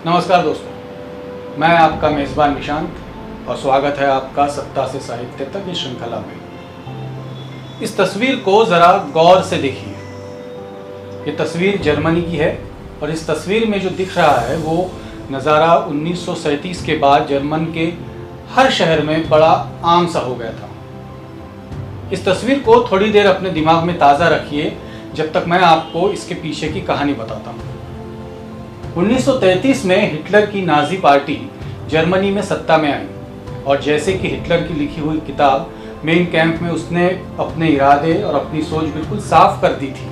नमस्कार दोस्तों, मैं आपका मेज़बान निशांत और स्वागत है आपका सत्ता से साहित्य तक इस श्रृंखला में। इस तस्वीर को ज़रा गौर से देखिए। ये तस्वीर जर्मनी की है और इस तस्वीर में जो दिख रहा है वो नज़ारा 1937 के बाद जर्मन के हर शहर में बड़ा आम सा हो गया था। इस तस्वीर को थोड़ी देर अपने दिमाग में ताज़ा रखिए जब तक मैं आपको इसके पीछे की कहानी बताता हूँ। 1933 में हिटलर की नाजी पार्टी जर्मनी में सत्ता में आई और जैसे कि हिटलर की लिखी हुई किताब मेन कैंप में उसने अपने इरादे और अपनी सोच बिल्कुल साफ कर दी थी,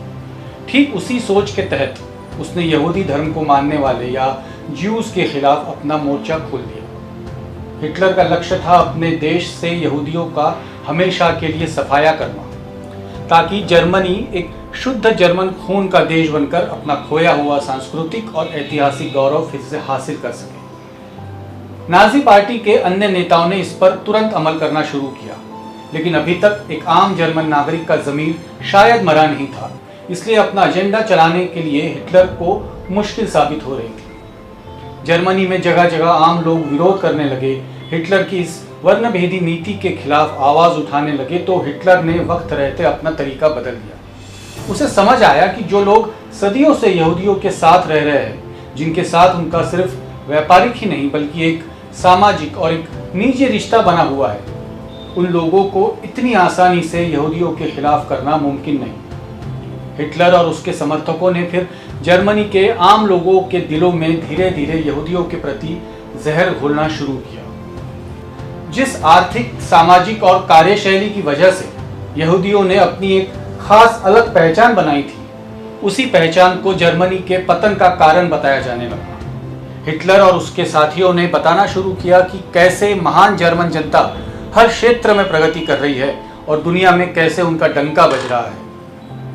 ठीक उसी सोच के तहत उसने यहूदी धर्म को मानने वाले या ज्यूज के खिलाफ अपना मोर्चा खोल दिया। हिटलर का लक्ष्य था अपने देश से यहूदियों का हमेशा के लिए सफाया करना, ताकि जर्मनी एक शुद्ध जर्मन खून का देश बनकर अपना खोया हुआ सांस्कृतिक और ऐतिहासिक गौरव फिर से हासिल कर सके। नाजी पार्टी के अन्य नेताओं ने इस पर तुरंत अमल करना शुरू किया, लेकिन अभी तक एक आम जर्मन नागरिक का ज़मीर शायद मरा नहीं था, इसलिए अपना एजेंडा चलाने के लिए हिटलर को मुश्किल साबित हो रही थी। जर्मनी में जगह जगह आम लोग विरोध करने लगे। हिटलर की इस वर्णभेदी नीति के खिलाफ आवाज उठाने लगे तो हिटलर ने वक्त रहते अपना तरीका बदल दिया। उसे समझ आया कि जो लोग सदियों से यहूदियों के साथ रह रहे हैं, जिनके साथ उनका सिर्फ व्यापारिक ही नहीं बल्कि एक सामाजिक और एक निजी रिश्ता बना हुआ है, उन लोगों को इतनी आसानी से यहूदियों के खिलाफ करना मुमकिन नहीं। हिटलर और उसके समर्थकों ने फिर जर्मनी के आम लोगों के दिलों में धीरे धीरे यहूदियों के प्रति जहर घोलना शुरू किया। जिस आर्थिक, सामाजिक और कार्यशैली की वजह से यहूदियों ने अपनी एक खास अलग पहचान बनाई थी, उसी पहचान को जर्मनी के पतन का कारण बताया जाने लगा। हिटलर और उसके साथियों ने बताना शुरू किया कि कैसे महान जर्मन जनता हर क्षेत्र में प्रगति कर रही है और दुनिया में कैसे उनका डंका बज रहा है,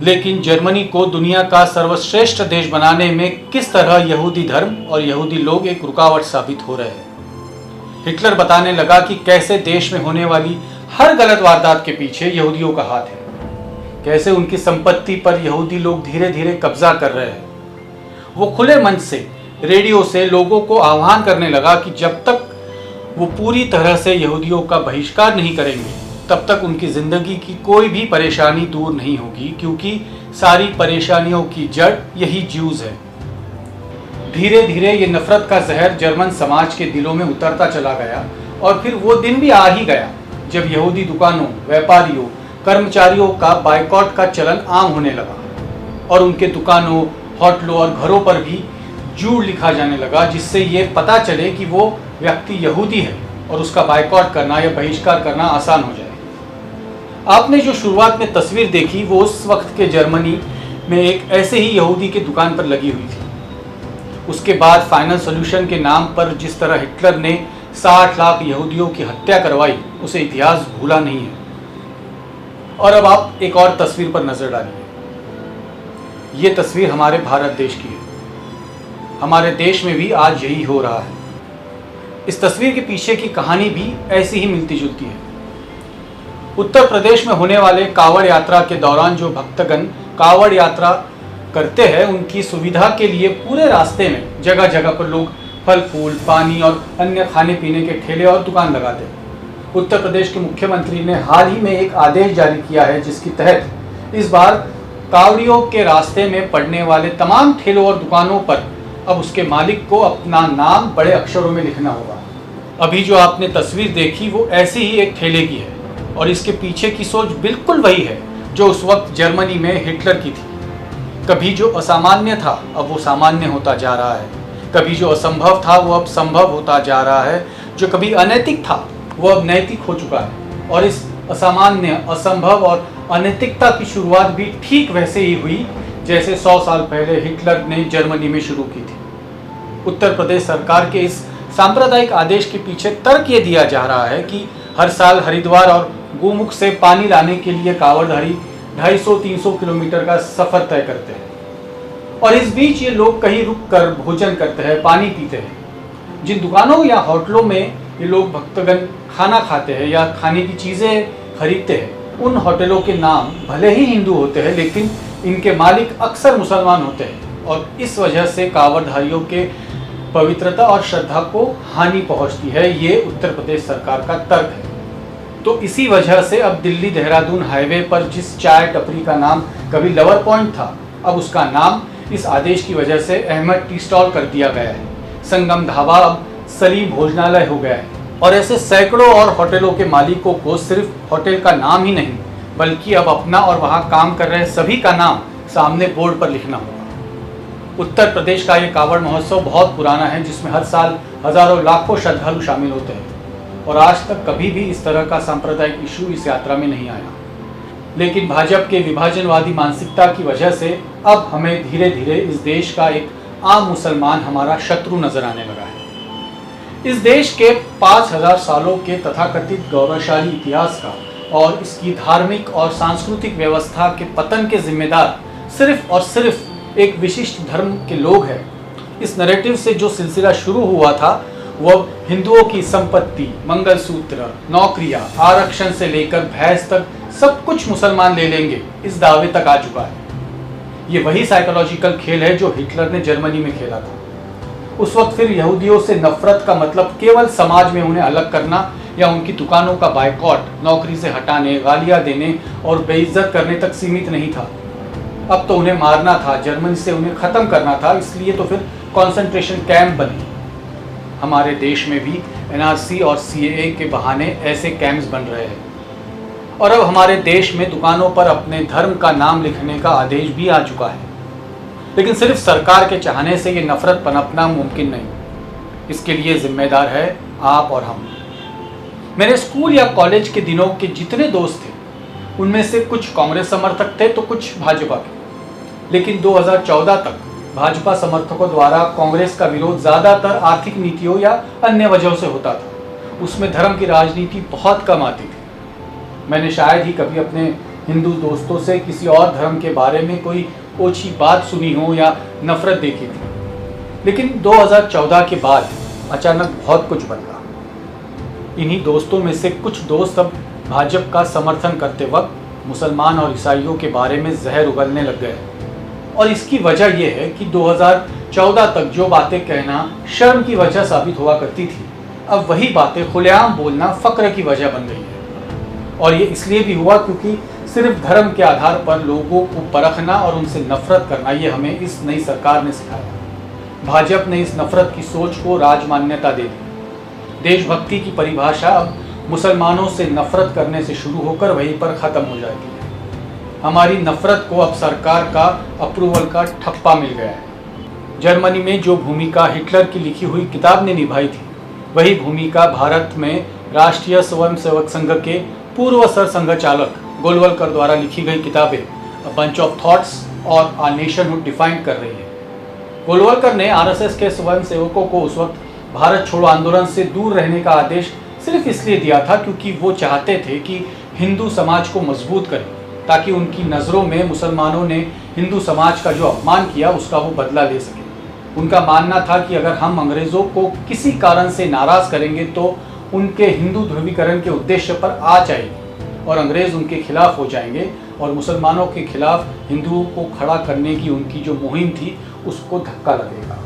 लेकिन जर्मनी को दुनिया का सर्वश्रेष्ठ देश बनाने में किस तरह यहूदी धर्म और यहूदी लोग एक रुकावट साबित हो रहे हैं। हिटलर बताने लगा कि कैसे देश में होने वाली हर गलत वारदात के पीछे यहूदियों का हाथ है, कैसे उनकी संपत्ति पर यहूदी लोग धीरे धीरे कब्जा कर रहे हैं। वो खुले मन से रेडियो से लोगों को आह्वान करने लगा कि जब तक वो पूरी तरह से यहूदियों का बहिष्कार नहीं करेंगे तब तक उनकी जिंदगी की कोई भी परेशानी दूर नहीं होगी, क्योंकि सारी परेशानियों की जड़ यही ज्यूज है। धीरे धीरे ये नफरत का जहर जर्मन समाज के दिलों में उतरता चला गया और फिर वो दिन भी आ ही गया जब यहूदी दुकानों, व्यापारियों, कर्मचारियों का बायकॉट का चलन आम होने लगा और उनके दुकानों, होटलों और घरों पर भी जूड़ लिखा जाने लगा, जिससे ये पता चले कि वो व्यक्ति यहूदी है और उसका बायकॉट करना या बहिष्कार करना आसान हो जाए। आपने जो शुरुआत में तस्वीर देखी वो उस वक्त के जर्मनी में एक ऐसे ही यहूदी की दुकान पर लगी हुई थी। उसके बाद फाइनल सॉल्यूशन के नाम पर जिस तरह हिटलर ने 60 लाख यहूदियों की हत्या करवाई, उसे इतिहास भूला नहीं है। और अब आप एक और तस्वीर पर नजर डालिए। ये तस्वीर हमारे भारत देश की है। हमारे देश में भी आज यही हो रहा है। इस तस्वीर के पीछे की कहानी भी ऐसी ही मिलती जुलती है। उत्तर प्रदेश में होने वाले कावड़ यात्रा के दौरान जो भक्तगण कावड़ यात्रा करते हैं, उनकी सुविधा के लिए पूरे रास्ते में जगह जगह पर लोग फल फूल, पानी और अन्य खाने पीने के ठेले और दुकान लगाते हैं। उत्तर प्रदेश के मुख्यमंत्री ने हाल ही में एक आदेश जारी किया है, जिसके तहत इस बार कावड़ियों के रास्ते में पड़ने वाले तमाम ठेलों और दुकानों पर अब उसके मालिक को अपना नाम बड़े अक्षरों में लिखना होगा। अभी जो आपने तस्वीर देखी वो ऐसी ही एक ठेले की है और इसके पीछे की सोच बिल्कुल वही है जो उस वक्त जर्मनी में हिटलर की थी। कभी जो असामान्य था अब वो सामान्य होता जा रहा है, कभी जो असंभव था वो अब संभव होता जा रहा है, जो कभी अनैतिक था वो अब नैतिक हो चुका है। और इस असामान्य, असंभव और अनैतिकता की शुरुआत भी ठीक वैसे ही हुई जैसे 100 साल पहले हिटलर ने जर्मनी में शुरू की थी। उत्तर प्रदेश सरकार के इस सांप्रदायिक आदेश के पीछे तर्क ये दिया जा रहा है कि हर साल हरिद्वार और गोमुख से पानी लाने के लिए कांवड़धारी 250-300 किलोमीटर का सफर तय करते हैं और इस बीच ये लोग कहीं रुक कर भोजन करते हैं, पानी पीते हैं। जिन दुकानों या होटलों में ये लोग भक्तगण खाना खाते हैं या खाने की चीज़ें खरीदते हैं, उन होटलों के नाम भले ही हिंदू होते हैं, लेकिन इनके मालिक अक्सर मुसलमान होते हैं और इस वजह से कांवड़धारियों के पवित्रता और श्रद्धा को हानि पहुंचती है, ये उत्तर प्रदेश सरकार का तर्क है। तो इसी वजह से अब दिल्ली देहरादून हाईवे पर जिस चाय टपरी का नाम कभी लवर पॉइंट था, अब उसका नाम इस आदेश की वजह से अहमद टी स्टॉल कर दिया गया है। संगम ढाबा अब सलीम भोजनालय हो गया है। और ऐसे सैकड़ों और होटलों के मालिकों को सिर्फ होटल का नाम ही नहीं, बल्कि अब अपना और वहां काम कर रहे सभी का नाम सामने बोर्ड पर लिखना होगा। उत्तर प्रदेश का ये कांवड़ महोत्सव बहुत पुराना है, जिसमें हर साल हजारों लाखों श्रद्धालु शामिल होते हैं और आज तक कभी भी इस तरह का सांप्रदायिक इशू इस यात्रा में नहीं आया। लेकिन भाजपा के विभाजनवादी मानसिकता की वजह से अब हमें धीरे धीरे इस देश का एक आम मुसलमान हमारा शत्रु नजर आने लगा है। इस देश के 5000 सालों के तथाकथित गौरवशाली इतिहास का और इसकी धार्मिक और सांस्कृतिक व्यवस्था के पतन के जिम्मेदार सिर्फ और सिर्फ एक विशिष्ट धर्म के लोग हैं। इस नैरेटिव से जो सिलसिला शुरू हुआ था वह हिंदुओं की संपत्ति, मंगलसूत्र, नौकरियां, आरक्षण से लेकर भैंस तक सब कुछ मुसलमान ले लेंगे, इस दावे तक आ चुका है। ये वही साइकोलॉजिकल खेल है जो हिटलर ने जर्मनी में खेला था। उस वक्त फिर यहूदियों से नफरत का मतलब केवल समाज में उन्हें अलग करना या उनकी दुकानों का बायकॉट, नौकरी से हटाने, गालियां देने और बेइज्जत करने तक सीमित नहीं था। अब तो उन्हें मारना था, जर्मनी से उन्हें खत्म करना था। इसलिए तो फिर कॉन्सेंट्रेशन कैंप बने। हमारे देश में भी एनआरसी और सीएए के बहाने ऐसे कैंप्स बन रहे हैं और अब हमारे देश में दुकानों पर अपने धर्म का नाम लिखने का आदेश भी आ चुका है। लेकिन सिर्फ सरकार के चाहने से ये नफरत पनपना मुमकिन नहीं। इसके लिए जिम्मेदार है आप और हम। मेरे स्कूल या कॉलेज के दिनों के जितने दोस्त थे उनमें से कुछ कांग्रेस समर्थक थे तो कुछ भाजपा के। लेकिन 2014 तक भाजपा समर्थकों द्वारा कांग्रेस का विरोध ज्यादातर आर्थिक नीतियों या अन्य वजहों से होता था। उसमें धर्म की राजनीति बहुत कम आती थी। मैंने शायद ही कभी अपने हिंदू दोस्तों से किसी और धर्म के बारे में कोई ओछी बात सुनी हो या नफरत देखी थी। लेकिन 2014 के बाद अचानक बहुत कुछ बदला। इन्हीं दोस्तों में से कुछ दोस्त अब भाजपा का समर्थन करते वक्त मुसलमान और ईसाइयों के बारे में जहर उगलने लग गए। और इसकी वजह यह है कि 2014 तक जो बातें कहना शर्म की वजह साबित हुआ करती थी, अब वही बातें खुलेआम बोलना फक्र की वजह बन गई है। और ये इसलिए भी हुआ क्योंकि सिर्फ धर्म के आधार पर लोगों को परखना और उनसे नफरत करना, ये हमें इस नई सरकार ने सिखाया। भाजपा ने इस नफरत की सोच को राजमान्यता दे दी। देशभक्ति की परिभाषा अब मुसलमानों से नफरत करने से शुरू होकर वहीं पर ख़त्म हो जाती है। हमारी नफरत को अब सरकार का अप्रूवल का ठप्पा मिल गया है। जर्मनी में जो भूमिका हिटलर की लिखी हुई किताब ने निभाई थी, वही भूमिका भारत में राष्ट्रीय स्वयंसेवक संघ के पूर्व सरसंघ चालक गोलवलकर द्वारा लिखी गई किताबें अ बंच ऑफ थॉट्स और आ नेशनहुड डिफाइन कर रही है। गोलवलकर ने आरएसएस के स्वयंसेवकों को उस वक्त भारत छोड़ो आंदोलन से दूर रहने का आदेश सिर्फ इसलिए दिया था क्योंकि वो चाहते थे कि हिंदू समाज को मजबूत करें, ताकि उनकी नज़रों में मुसलमानों ने हिंदू समाज का जो अपमान किया उसका वो बदला ले सके। उनका मानना था कि अगर हम अंग्रेज़ों को किसी कारण से नाराज़ करेंगे तो उनके हिंदू ध्रुवीकरण के उद्देश्य पर आँच आएगी और अंग्रेज़ उनके खिलाफ हो जाएंगे और मुसलमानों के खिलाफ हिंदुओं को खड़ा करने की उनकी जो मुहिम थी उसको धक्का लगेगा।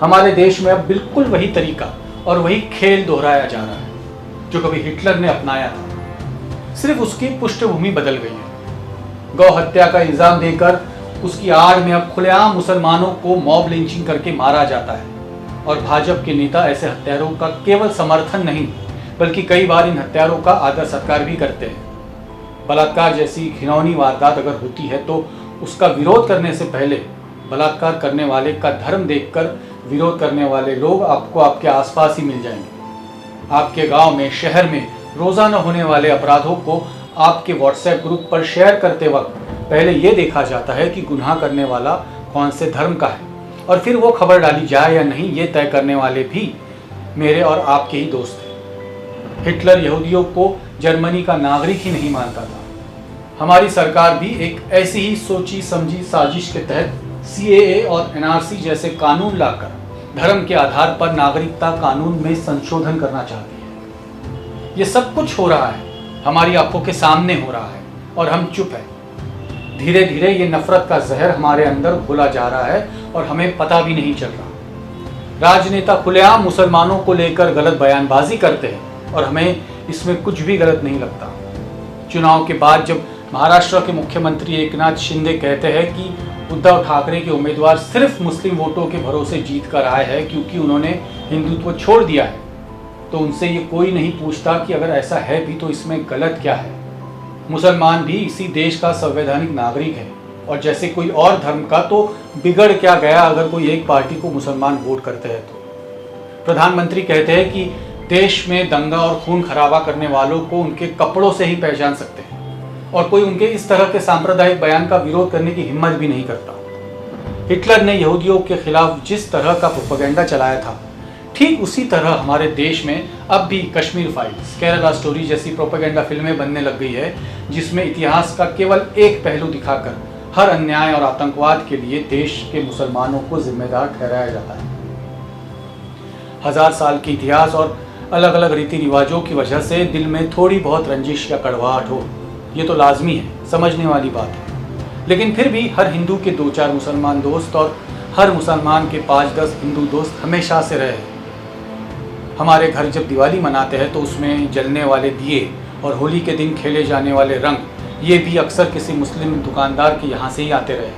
हमारे देश में अब बिल्कुल वही तरीका और वही खेल दोहराया जा रहा है जो कभी हिटलर ने अपनाया था। सिर्फ उसकी पृष्ठभूमि बदल गई है। गौ हत्या का इल्जाम देकर उसकी आड़ में अब खुलेआम मुसलमानों को मॉब लिंचिंग करके मारा जाता है और भाजपा के नेता ऐसे हत्यारों का केवल समर्थन नहीं बल्कि कई बार इन हत्यारों का आदर सत्कार भी करते हैं। बलात्कार जैसी घिनौनी वारदात अगर होती है तो उसका विरोध करने से पहले बलात्कार करने वाले का धर्म देखकर विरोध करने वाले लोग आपको आपके आसपास ही मिल जाएंगे। आपके गांव में, शहर में रोजाना होने वाले अपराधों को आपके व्हाट्सएप ग्रुप पर शेयर करते वक्त पहले ये देखा जाता है कि गुनाह करने वाला कौन से धर्म का है और फिर वो खबर डाली जाए या नहीं ये तय करने वाले भी मेरे और आपके ही दोस्त हैं। हिटलर यहूदियों को जर्मनी का नागरिक ही नहीं मानता था। हमारी सरकार भी एक ऐसी ही सोची समझी साजिश के तहत सीएए और एनआरसी जैसे कानून लाकर धर्म के आधार पर नागरिकता कानून में संशोधन करना चाहती है। ये सब कुछ हो रहा है, हमारी आंखों के सामने हो रहा है और हम चुप हैं। धीरे धीरे ये नफरत का जहर हमारे अंदर घुला जा रहा है और हमें पता भी नहीं चल रहा। राजनेता खुलेआम मुसलमानों को लेकर गलत बयानबाजी करते हैं और हमें इसमें कुछ भी गलत नहीं लगता। चुनाव के बाद जब महाराष्ट्र के मुख्यमंत्री एकनाथ शिंदे कहते हैं कि उद्धव ठाकरे के उम्मीदवार सिर्फ मुस्लिम वोटों के भरोसे जीत कर आए हैं क्योंकि उन्होंने हिंदुत्व छोड़ दिया है, तो उनसे ये कोई नहीं पूछता कि अगर ऐसा है भी तो इसमें गलत क्या है। मुसलमान भी इसी देश का संवैधानिक नागरिक है और जैसे कोई और धर्म का, तो बिगड़ क्या गया अगर कोई एक पार्टी को मुसलमान वोट करते हैं तो। प्रधानमंत्री कहते हैं कि देश में दंगा और खून खराबा करने वालों को उनके कपड़ों से ही पहचान सकते हैं और कोई उनके इस तरह के सांप्रदायिक बयान का विरोध करने की हिम्मत भी नहीं करता। हिटलर ने यहूदियों के खिलाफ जिस तरह का प्रोपेगेंडा चलाया था, ठीक उसी तरह हमारे देश में अब भी कश्मीर फाइल्स, केरला स्टोरी जैसी प्रोपेगेंडा फिल्में बनने लग गई है, जिसमें इतिहास का केवल एक पहलू दिखाकर हर अन्याय और आतंकवाद के लिए देश के मुसलमानों को जिम्मेदार ठहराया जाता है। 1000 साल के इतिहास और अलग अलग रीति रिवाजों की वजह से दिल में थोड़ी बहुत रंजिश या कड़वाहट हो, ये तो लाजमी है, समझने वाली बात है। लेकिन फिर भी हर हिंदू के 2-4 मुसलमान दोस्त और हर मुसलमान के 5-10 हिंदू दोस्त हमेशा से रहे। हमारे घर जब दिवाली मनाते हैं तो उसमें जलने वाले दिए और होली के दिन खेले जाने वाले रंग, ये भी अक्सर किसी मुस्लिम दुकानदार के यहाँ से ही आते रहे।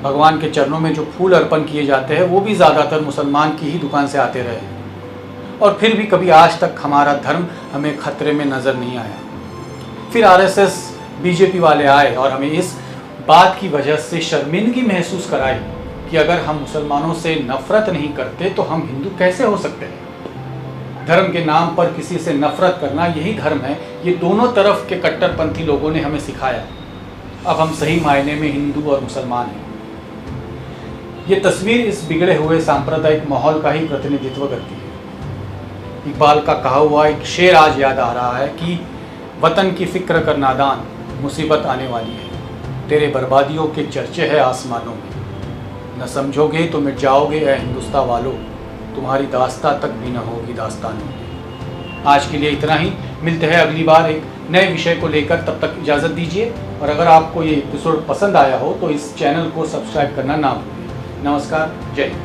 भगवान के चरणों में जो फूल अर्पण किए जाते हैं वो भी ज़्यादातर मुसलमान की ही दुकान से आते रहे और फिर भी कभी आज तक हमारा धर्म हमें खतरे में नज़र नहीं आया। फिर आरएसएस बीजेपी वाले आए और हमें इस बात की वजह से शर्मिंदगी महसूस कराई कि अगर हम मुसलमानों से नफरत नहीं करते तो हम हिंदू कैसे हो सकते हैं। धर्म के नाम पर किसी से नफरत करना यही धर्म है, ये दोनों तरफ के कट्टरपंथी लोगों ने हमें सिखाया। अब हम सही मायने में हिंदू और मुसलमान हैं। ये तस्वीर इस बिगड़े हुए सांप्रदायिक माहौल का ही प्रतिनिधित्व करती है। इकबाल का कहा हुआ एक शेर आज याद आ रहा है कि वतन की फिक्र कर नादान, मुसीबत आने वाली है, तेरे बर्बादियों के चर्चे है आसमानों में, न समझोगे तो मिट जाओगे ए हिंदुस्तान वालों, तुम्हारी दास्तां तक भी न होगी दास्तानों में। आज के लिए इतना ही, मिलते हैं अगली बार एक नए विषय को लेकर, तब तक इजाज़त दीजिए। और अगर आपको ये एपिसोड पसंद आया हो तो इस चैनल को सब्सक्राइब करना ना भूलें। नमस्कार, जय हिंद।